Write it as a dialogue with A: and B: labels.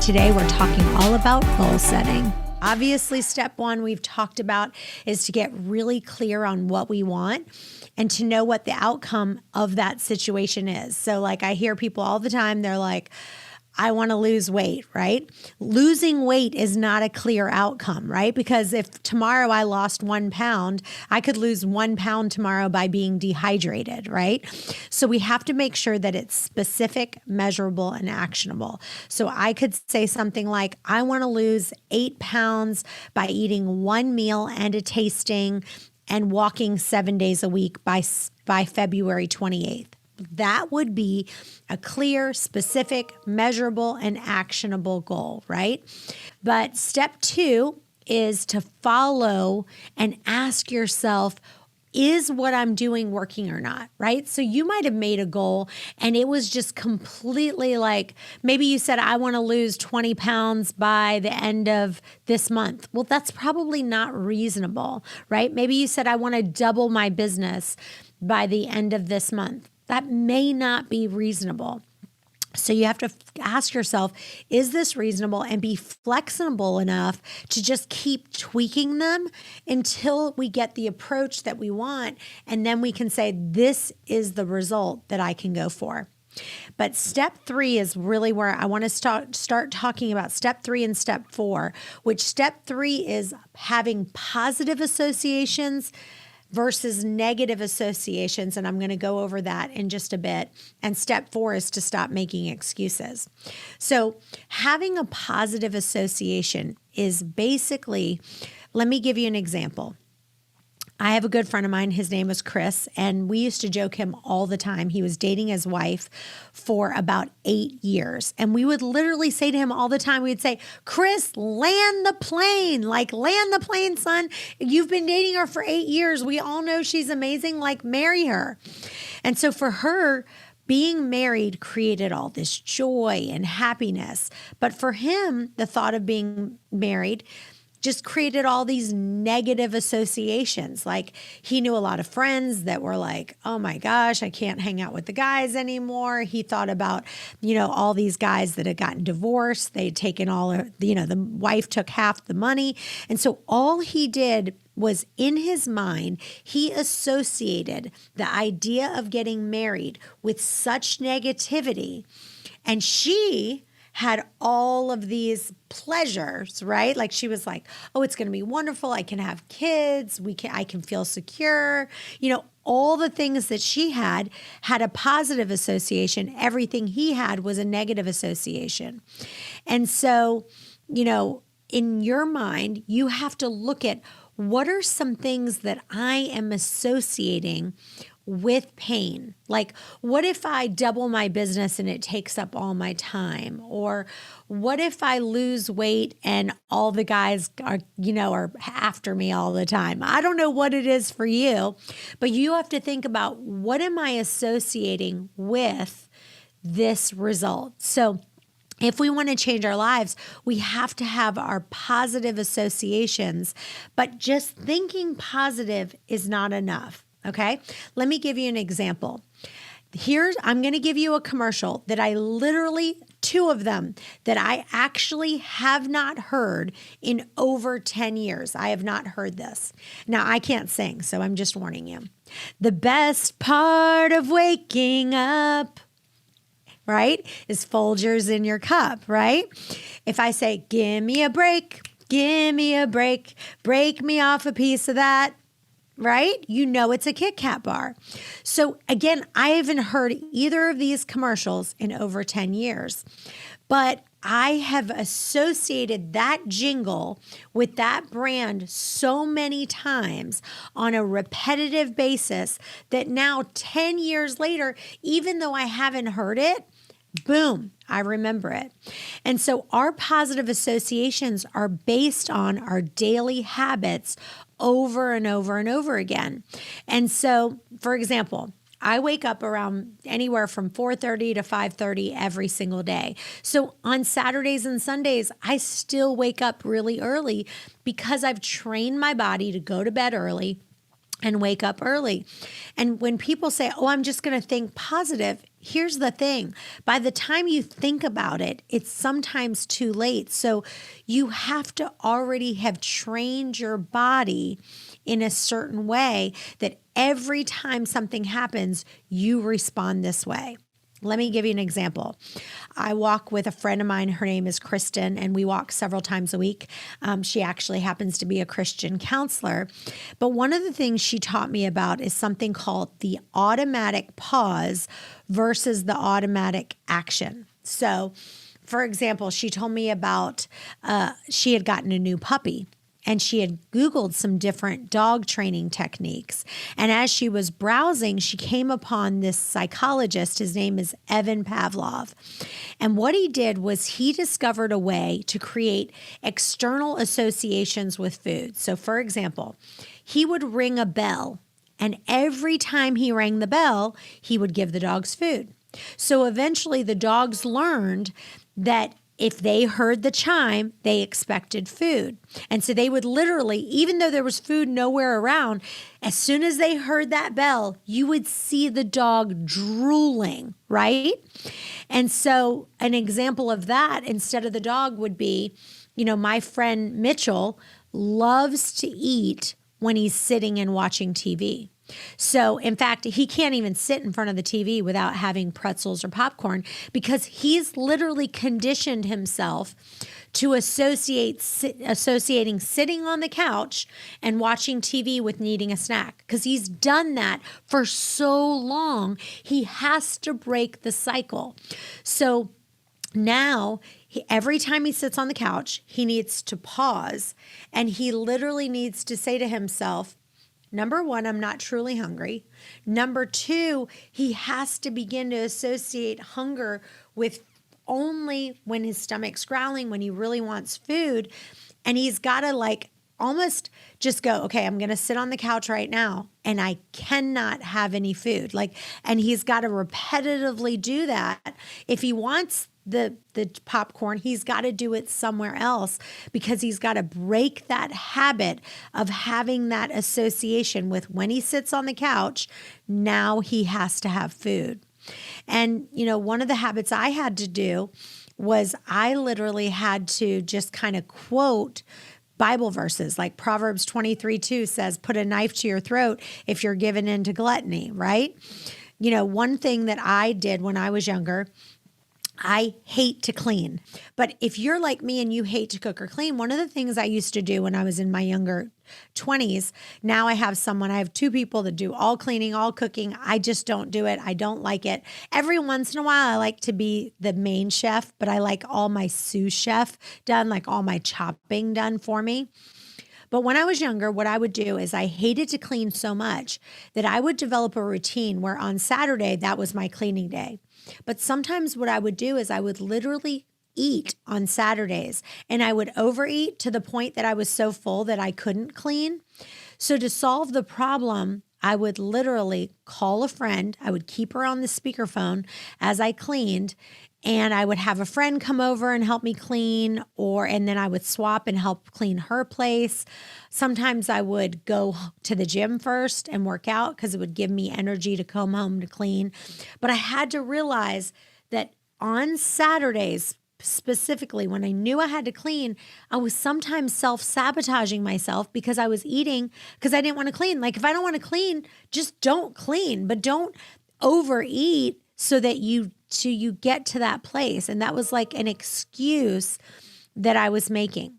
A: Today, we're talking all about goal setting. Obviously, step one we've talked about is to get really clear on what we want and to know what the outcome of that situation is. So like I hear people all the time, they're like, I want to lose weight, right? Losing weight is not a clear outcome, right? Because if tomorrow I lost 1 pound, I could lose 1 pound tomorrow by being dehydrated, right? So we have to make sure that it's specific, measurable, and actionable. So I could say something like, I want to lose 8 pounds by eating one meal and a tasting and walking 7 days a week by February 28th. That would be a clear, specific, measurable, and actionable goal, right? But step two is to follow and ask yourself, is what I'm doing working or not, right? So you might have made a goal and it was just completely like, maybe you said, I want to lose 20 pounds by the end of this month. Well, that's probably not reasonable, right? Maybe you said, I want to double my business by the end of this month. That may not be reasonable. So you have to ask yourself, is this reasonable, and be flexible enough to just keep tweaking them until we get the approach that we want. And then we can say, this is the result that I can go for. But step three is really where I want to start talking about step three and step four, which step three is having positive associations versus negative associations. And I'm going to go over that in just a bit. And step four is to stop making excuses. So having a positive association is basically, let me give you an example. I have a good friend of mine. His name was Chris, and we used to joke him all the time. He was dating his wife for about 8 years. And we would literally say to him all the time, we'd say, Chris, land the plane. Like, land the plane, son. You've been dating her for 8 years. We all know she's amazing. Like, marry her. And so for her, being married created all this joy and happiness. But for him, the thought of being married just created all these negative associations. Like, he knew a lot of friends that were like, oh my gosh, I can't hang out with the guys anymore. He thought about, all these guys that had gotten divorced. They'd taken the wife took half the money. And so all he did was, in his mind, he associated the idea of getting married with such negativity. And she had all of these pleasures, right? Like, she was like, oh, it's going to be wonderful. I can have kids. I can feel secure. All the things that she had a positive association. Everything he had was a negative association. And so, in your mind, you have to look at, what are some things that I am associating with pain? Like, what if I double my business and it takes up all my time? Or what if I lose weight and all the guys are after me all the time? I don't know what it is for you, but you have to think about, what am I associating with this result? So if we want to change our lives, we have to have our positive associations, but just thinking positive is not enough. Okay, let me give you an example. I'm going to give you a commercial that I literally, 2 of them, that I actually have not heard in over 10 years. I have not heard this. Now, I can't sing, so I'm just warning you. The best part of waking up, right, is Folgers in your cup, right? If I say, give me a break, break me off a piece of that, right? It's a Kit Kat bar. So again, I haven't heard either of these commercials in over 10 years, but I have associated that jingle with that brand so many times on a repetitive basis that now 10 years later, even though I haven't heard it, boom, I remember it. And so our positive associations are based on our daily habits over and over and over again. And so, for example, I wake up around anywhere from 4:30 to 5:30 every single day. So on Saturdays and Sundays, I still wake up really early because I've trained my body to go to bed early and wake up early. And when people say, oh, I'm just going to think positive, here's the thing. By the time you think about it, it's sometimes too late. So you have to already have trained your body in a certain way that every time something happens, you respond this way. Let me give you an example. I walk with a friend of mine. Her name is Kristen, and we walk several times a week. She actually happens to be a Christian counselor. But one of the things she taught me about is something called the automatic pause versus the automatic action. So, for example, she told me about she had gotten a new puppy. And she had Googled some different dog training techniques. And as she was browsing, she came upon this psychologist. His name is Evan Pavlov. And what he did was he discovered a way to create external associations with food. So, for example, he would ring a bell, and every time he rang the bell, he would give the dogs food. So eventually the dogs learned that if they heard the chime, they expected food. And so they would literally, even though there was food nowhere around, as soon as they heard that bell, you would see the dog drooling, right? And so an example of that, instead of the dog, would be, my friend Mitchell loves to eat when he's sitting and watching TV. So, in fact, he can't even sit in front of the TV without having pretzels or popcorn because he's literally conditioned himself to associating sitting on the couch and watching TV with needing a snack because he's done that for so long. He has to break the cycle. So now, every time he sits on the couch, he needs to pause and he literally needs to say to himself, number one, I'm not truly hungry. Number two, he has to begin to associate hunger with only when his stomach's growling, when he really wants food. And he's got to almost just go, okay, I'm going to sit on the couch right now and I cannot have any food. And he's got to repetitively do that. If he wants the popcorn, he's got to do it somewhere else because he's got to break that habit of having that association with when he sits on the couch, now he has to have food. And, one of the habits I had to do was I literally had to just kind of quote Bible verses like Proverbs 23:2 says, put a knife to your throat if you're given into gluttony, right? One thing that I did when I was younger, I hate to clean. But if you're like me and you hate to cook or clean, one of the things I used to do when I was in my younger 20s, now I have two people that do all cleaning, all cooking. I just don't do it. I don't like it. Every once in a while, I like to be the main chef, but I like all my sous chef done, like all my chopping done for me. But when I was younger, what I would do is I hated to clean so much that I would develop a routine where on Saturday, that was my cleaning day. But sometimes what I would do is I would literally eat on Saturdays and I would overeat to the point that I was so full that I couldn't clean. So to solve the problem, I would literally call a friend. I would keep her on the speakerphone as I cleaned, and I would have a friend come over and help me clean, and then I would swap and help clean her place. Sometimes I would go to the gym first and work out because it would give me energy to come home to clean. But I had to realize that on Saturdays, specifically when I knew I had to clean, I was sometimes self-sabotaging myself because I was eating because I didn't want to clean. If I don't want to clean, just don't clean, but don't overeat so you get to that place. And that was like an excuse that I was making.